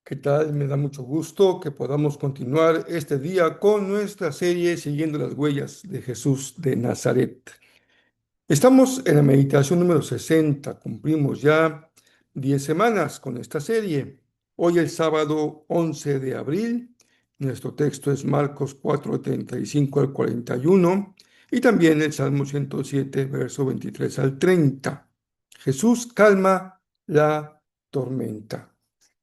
¿Qué tal? Me da mucho gusto que podamos continuar este día con nuestra serie Siguiendo las huellas de Jesús de Nazaret. Estamos en la meditación número 60. Cumplimos ya 10 semanas con esta serie. Hoy es sábado 11 de abril. Nuestro texto es Marcos 4:35 al 41 y también el Salmo 107, verso 23 al 30. Jesús calma la tormenta.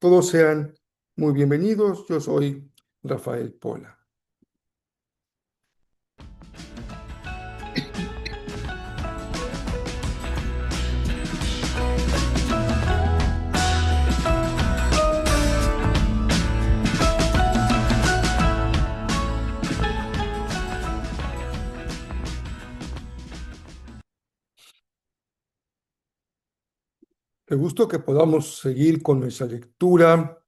Todos sean muy bienvenidos. Yo soy Rafael Pola. Qué gusto que podamos seguir con nuestra lectura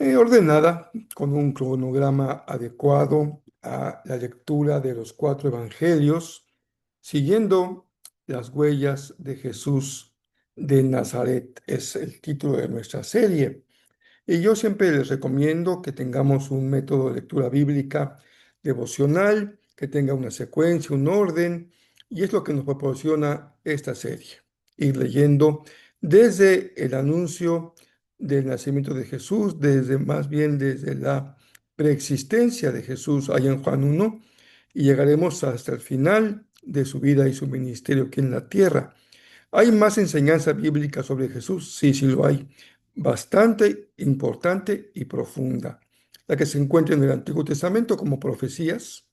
ordenada, con un cronograma adecuado a la lectura de los cuatro evangelios, siguiendo las huellas de Jesús de Nazaret. Es el título de nuestra serie. Y yo siempre les recomiendo que tengamos un método de lectura bíblica devocional, que tenga una secuencia, un orden, y es lo que nos proporciona esta serie. Ir leyendo desde el anuncio del nacimiento de Jesús, desde más bien desde la preexistencia de Jesús allá en Juan 1, y llegaremos hasta el final de su vida y su ministerio aquí en la tierra. ¿Hay más enseñanza bíblica sobre Jesús? Sí, sí lo hay. Bastante importante y profunda. La que se encuentra en el Antiguo Testamento como profecías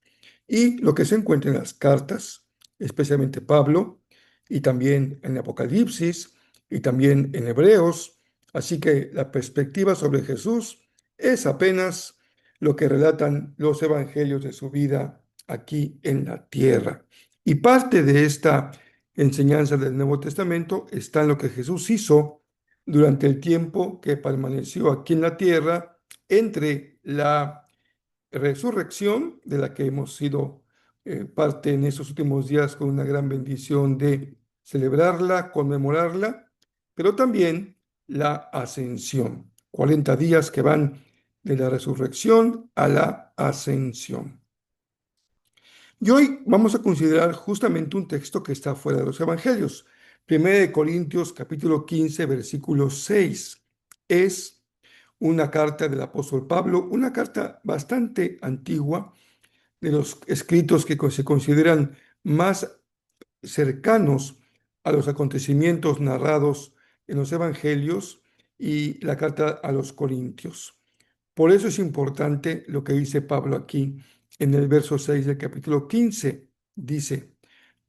y lo que se encuentra en las cartas, especialmente Pablo, y también en Apocalipsis y también en Hebreos. Así que la perspectiva sobre Jesús es apenas lo que relatan los evangelios de su vida aquí en la tierra. Y parte de esta enseñanza del Nuevo Testamento está en lo que Jesús hizo durante el tiempo que permaneció aquí en la tierra entre la resurrección, de la que hemos sido parte en estos últimos días con una gran bendición de celebrarla, conmemorarla, pero también la ascensión. 40 días que van de la resurrección a la ascensión. Y hoy vamos a considerar justamente un texto que está fuera de los evangelios. 1 Corintios capítulo 15, versículo 6. Es una carta del apóstol Pablo, una carta bastante antigua, de los escritos que se consideran más cercanos a los acontecimientos narrados en los evangelios y la carta a los Corintios. Por eso es importante lo que dice Pablo aquí en el verso 6 del capítulo 15. Dice,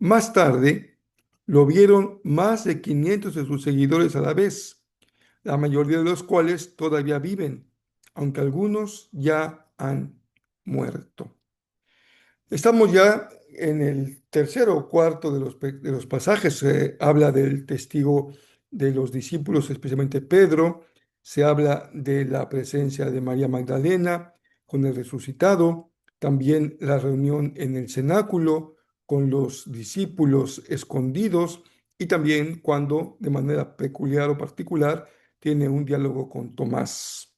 más tarde lo vieron más de 500 de sus seguidores a la vez, la mayoría de los cuales todavía viven, aunque algunos ya han muerto. Estamos ya en el tercero o cuarto de los pasajes. Se habla del testigo de los discípulos, especialmente Pedro. Se habla de la presencia de María Magdalena con el resucitado. También la reunión en el cenáculo con los discípulos escondidos. Y también cuando, de manera peculiar o particular, tiene un diálogo con Tomás.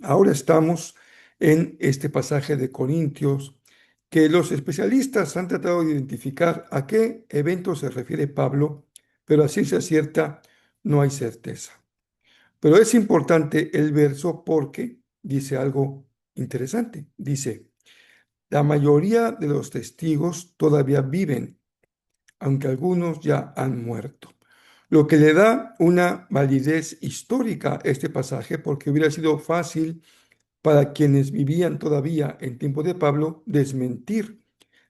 Ahora estamos en este pasaje de Corintios que los especialistas han tratado de identificar a qué evento se refiere Pablo, pero a ciencia cierta no hay certeza. Pero es importante el verso porque dice algo interesante. Dice, la mayoría de los testigos todavía viven, aunque algunos ya han muerto. Lo que le da una validez histórica a este pasaje, porque hubiera sido fácil para quienes vivían todavía en tiempo de Pablo desmentir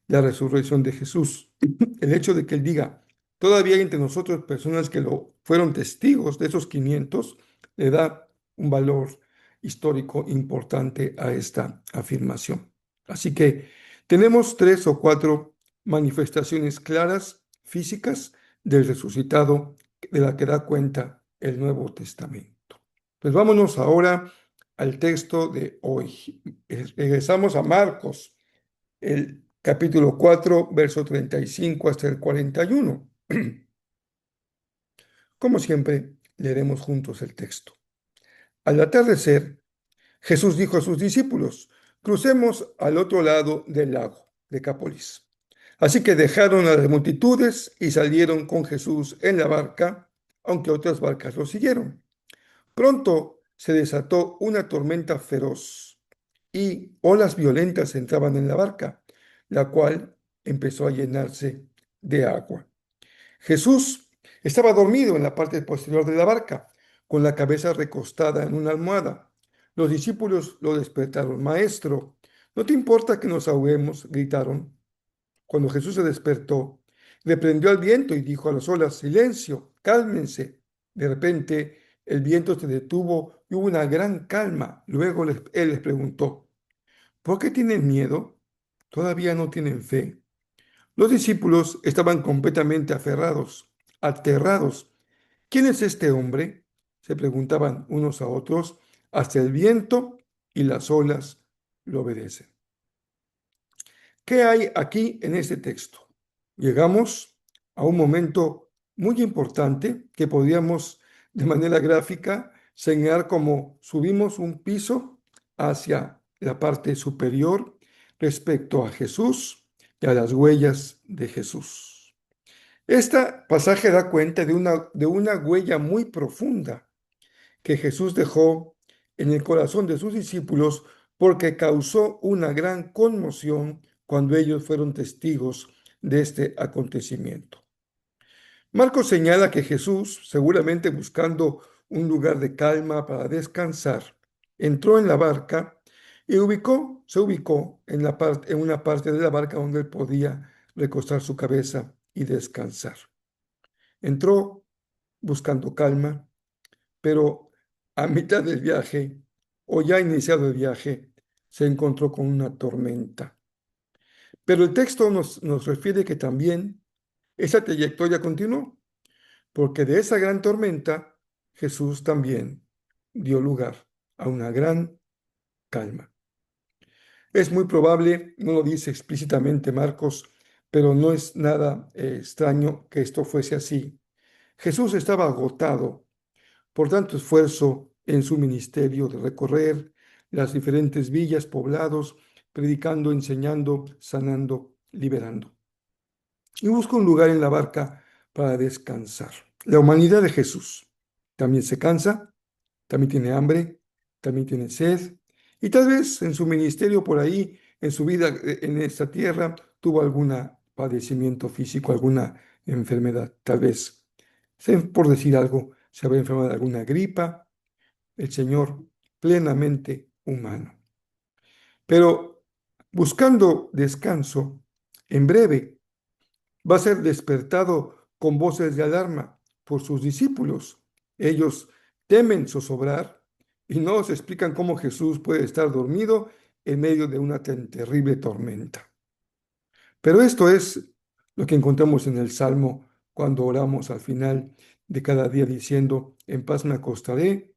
la resurrección de Jesús. El hecho de que él diga, todavía hay entre nosotros personas que lo fueron testigos de esos 500, le da un valor histórico importante a esta afirmación. Así que tenemos 3 o 4 manifestaciones claras, físicas, del resucitado, de la que da cuenta el Nuevo Testamento. Pues vámonos ahora al texto de hoy. Regresamos a Marcos, el capítulo 4, verso 35 hasta el 41. Como siempre, leeremos juntos el texto. Al atardecer, Jesús dijo a sus discípulos, crucemos al otro lado del lago de Capolis. Así que dejaron a las multitudes y salieron con Jesús en la barca, aunque otras barcas lo siguieron. Pronto se desató una tormenta feroz y olas violentas entraban en la barca, la cual empezó a llenarse de agua. Jesús estaba dormido en la parte posterior de la barca, con la cabeza recostada en una almohada. Los discípulos lo despertaron. Maestro, ¿no te importa que nos ahoguemos? Gritaron. Cuando Jesús se despertó, reprendió al viento y dijo a las olas, silencio, cálmense. De repente, el viento se detuvo y hubo una gran calma. Luego él les preguntó, ¿por qué tienen miedo? ¿Todavía no tienen fe? Los discípulos estaban completamente aferrados, aterrados. ¿Quién es este hombre? Se preguntaban unos a otros. Hasta el viento y las olas lo obedecen. ¿Qué hay aquí en este texto? Llegamos a un momento muy importante que podríamos de manera gráfica señalar como subimos un piso hacia la parte superior respecto a Jesús y a las huellas de Jesús. Este pasaje da cuenta de una huella muy profunda que Jesús dejó en el corazón de sus discípulos porque causó una gran conmoción cuando ellos fueron testigos de este acontecimiento. Marcos señala que Jesús, seguramente buscando un lugar de calma para descansar, entró en la barca y se ubicó en una parte de la barca donde él podía recostar su cabeza y descansar. Entró buscando calma, pero a mitad del viaje, o ya iniciado el viaje, se encontró con una tormenta. Pero el texto nos refiere que también esa trayectoria continuó, porque de esa gran tormenta Jesús también dio lugar a una gran calma. Es muy probable, no lo dice explícitamente Marcos, pero no es nada extraño que esto fuese así. Jesús estaba agotado por tanto esfuerzo en su ministerio de recorrer las diferentes villas, poblados, predicando, enseñando, sanando, liberando. Y busca un lugar en la barca para descansar. La humanidad de Jesús también se cansa, también tiene hambre, también tiene sed, y tal vez en su ministerio por ahí, en su vida en esta tierra, tuvo algún padecimiento físico, alguna enfermedad, tal vez, por decir algo, se había enfermado de alguna gripa, el Señor plenamente humano. Pero buscando descanso, en breve va a ser despertado con voces de alarma por sus discípulos. Ellos temen zozobrar y no se explican cómo Jesús puede estar dormido en medio de una tan terrible tormenta. Pero esto es lo que encontramos en el Salmo cuando oramos al final de cada día diciendo, en paz me acostaré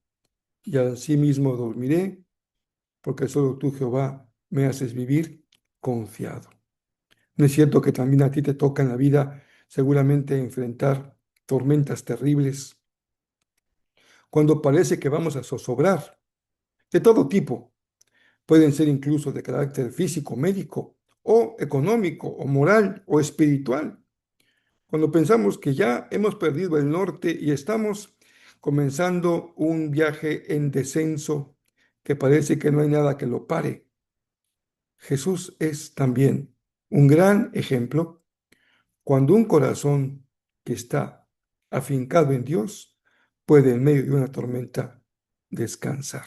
y así mismo dormiré, porque solo tú, Jehová, me haces vivir confiado. ¿No es cierto que también a ti te toca en la vida seguramente enfrentar tormentas terribles cuando parece que vamos a zozobrar de todo tipo? Pueden ser incluso de carácter físico, médico, o económico, o moral, o espiritual. Cuando pensamos que ya hemos perdido el norte y estamos comenzando un viaje en descenso que parece que no hay nada que lo pare. Jesús es también un gran ejemplo cuando un corazón que está afincado en Dios puede en medio de una tormenta descansar.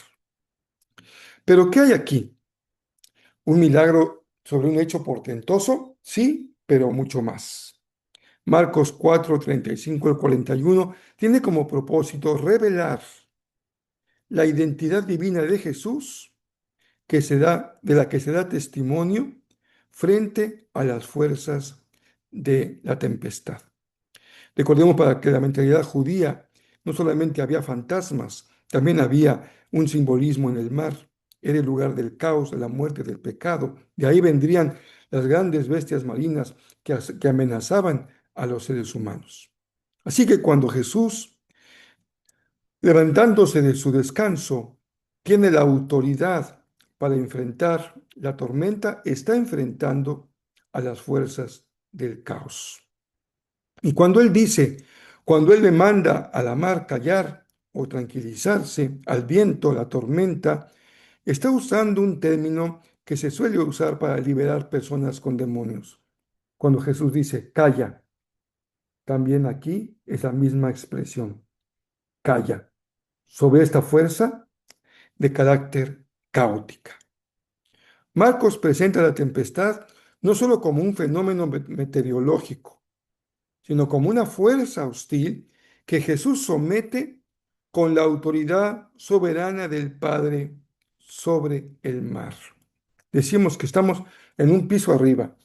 Pero ¿qué hay aquí? ¿Un milagro sobre un hecho portentoso? Sí, pero mucho más. Marcos 4, 35 al 41 tiene como propósito revelar la identidad divina de Jesús de la que se da testimonio frente a las fuerzas de la tempestad. Recordemos para que la mentalidad judía no solamente había fantasmas, también había un simbolismo en el mar. Era el lugar del caos, de la muerte, del pecado. De ahí vendrían las grandes bestias marinas que amenazaban a los seres humanos. Así que cuando Jesús Levantándose de su descanso, tiene la autoridad para enfrentar la tormenta, está enfrentando a las fuerzas del caos. Y cuando él le manda a la mar callar o tranquilizarse, al viento, la tormenta, está usando un término que se suele usar para liberar personas con demonios. Cuando Jesús dice calla, también aquí es la misma expresión, calla, sobre esta fuerza de carácter caótica. Marcos presenta la tempestad no solo como un fenómeno meteorológico, sino como una fuerza hostil que Jesús somete con la autoridad soberana del Padre sobre el mar. Decimos que estamos en un piso arriba.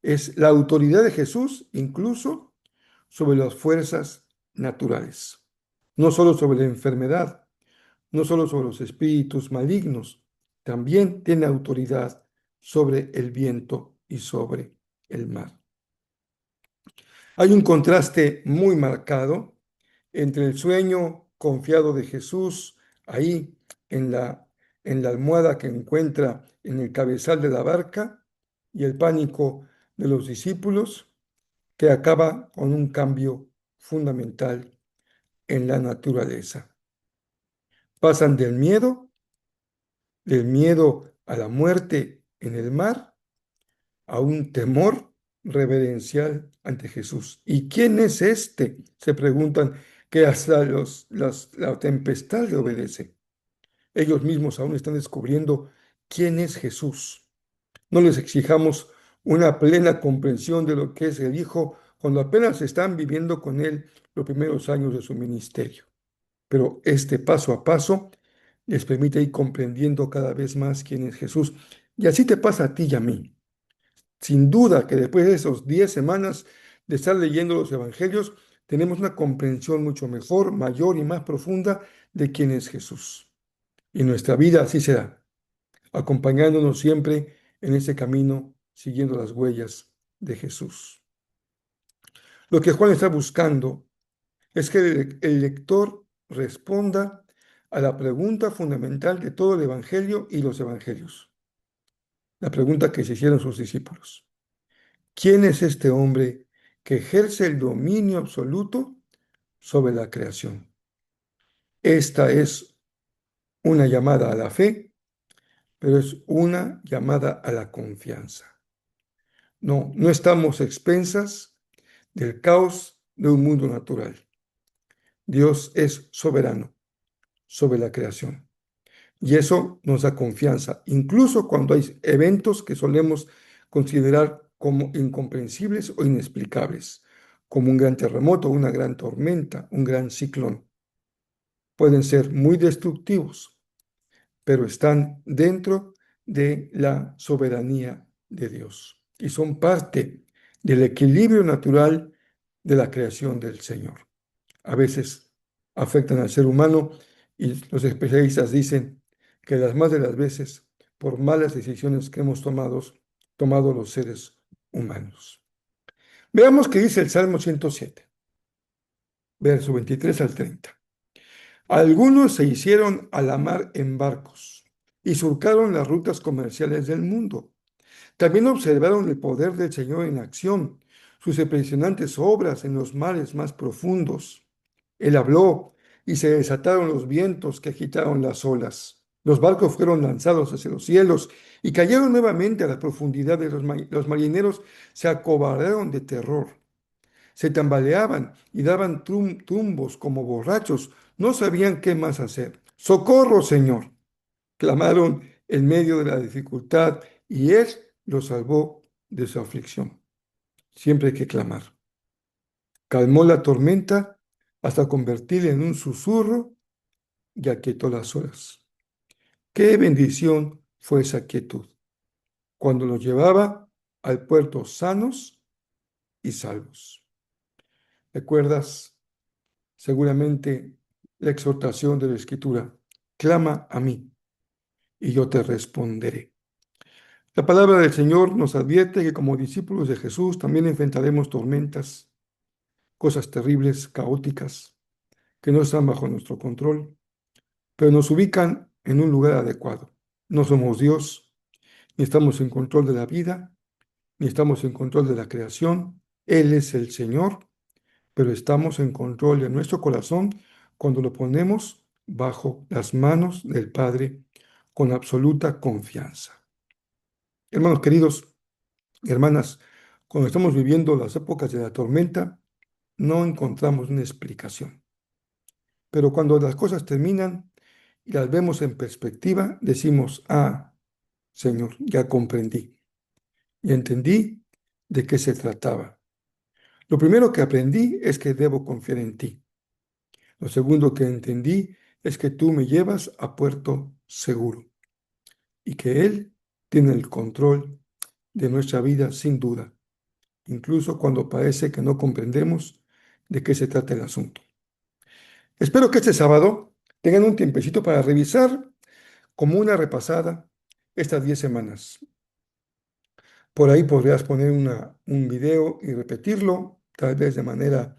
Es la autoridad de Jesús incluso sobre las fuerzas naturales, no solo sobre la enfermedad, no solo sobre los espíritus malignos, también tiene autoridad sobre el viento y sobre el mar. Hay un contraste muy marcado entre el sueño confiado de Jesús ahí en la almohada que encuentra en el cabezal de la barca y el pánico de los discípulos que acaba con un cambio fundamental en la naturaleza. Pasan del miedo a la muerte en el mar, a un temor reverencial ante Jesús. ¿Y quién es este? Se preguntan que hasta la tempestad le obedece. Ellos mismos aún están descubriendo quién es Jesús. No les exijamos una plena comprensión de lo que es el Hijo cuando apenas están viviendo con Él los primeros años de su ministerio. Pero este paso a paso les permite ir comprendiendo cada vez más quién es Jesús. Y así te pasa a ti y a mí. Sin duda que después de esos 10 semanas de estar leyendo los evangelios, tenemos una comprensión mucho mejor, mayor y más profunda de quién es Jesús. Y nuestra vida así será, acompañándonos siempre en ese camino, siguiendo las huellas de Jesús. Lo que Juan está buscando es que el lector responda a la pregunta fundamental de todo el evangelio y los evangelios, la pregunta que se hicieron sus discípulos. ¿Quién es este hombre que ejerce el dominio absoluto sobre la creación? Esta es una llamada a la fe, pero es una llamada a la confianza. No, no estamos expensas del caos de un mundo natural. Dios es soberano sobre la creación. Y eso nos da confianza, incluso cuando hay eventos que solemos considerar como incomprensibles o inexplicables, como un gran terremoto, una gran tormenta, un gran ciclón. Pueden ser muy destructivos, pero están dentro de la soberanía de Dios y son parte del equilibrio natural de la creación del Señor. A veces afectan al ser humano y los especialistas dicen que las más de las veces por malas decisiones que hemos tomado los seres humanos. Veamos qué dice el Salmo 107, verso 23 al 30. Algunos se hicieron a la mar en barcos y surcaron las rutas comerciales del mundo. También observaron el poder del Señor en acción, sus impresionantes obras en los mares más profundos. Él habló y se desataron los vientos que agitaron las olas. Los barcos fueron lanzados hacia los cielos y cayeron nuevamente a la profundidad de los marineros se acobardaron de terror. Se tambaleaban y daban tumbos como borrachos. No sabían qué más hacer. ¡Socorro, Señor! Clamaron en medio de la dificultad y Él los salvó de su aflicción. Siempre hay que clamar. Calmó la tormenta hasta convertirla en un susurro y aquietó las olas. Qué bendición fue esa quietud cuando los llevaba al puerto sanos y salvos. ¿Recuerdas seguramente la exhortación de la Escritura? Clama a mí y yo te responderé. La palabra del Señor nos advierte que como discípulos de Jesús también enfrentaremos tormentas, cosas terribles, caóticas, que no están bajo nuestro control, pero nos ubican en un lugar adecuado. No somos Dios, ni estamos en control de la vida, ni estamos en control de la creación. Él es el Señor, pero estamos en control de nuestro corazón cuando lo ponemos bajo las manos del Padre con absoluta confianza. Hermanos queridos, hermanas, cuando estamos viviendo las épocas de la tormenta, no encontramos una explicación. Pero cuando las cosas terminan y las vemos en perspectiva, decimos, ah, Señor, ya comprendí y entendí de qué se trataba. Lo primero que aprendí es que debo confiar en ti. Lo segundo que entendí es que tú me llevas a puerto seguro y que Él tiene el control de nuestra vida sin duda, incluso cuando parece que no comprendemos de qué se trata el asunto. Espero que este sábado tengan un tiempecito para revisar como una repasada estas 10 semanas. Por ahí podrías poner un video y repetirlo, tal vez de manera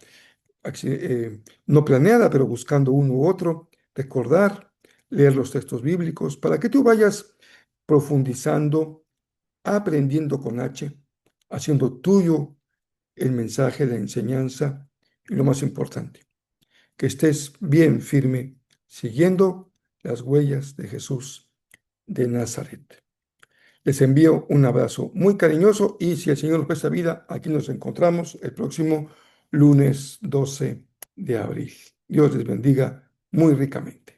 no planeada, pero buscando uno u otro, recordar, leer los textos bíblicos, para que tú vayas profundizando, aprendiendo con H, haciendo tuyo el mensaje, la enseñanza y lo más importante, que estés bien firme, siguiendo las huellas de Jesús de Nazaret. Les envío un abrazo muy cariñoso y si el Señor nos presta vida, aquí nos encontramos el próximo lunes 12 de abril. Dios les bendiga muy ricamente.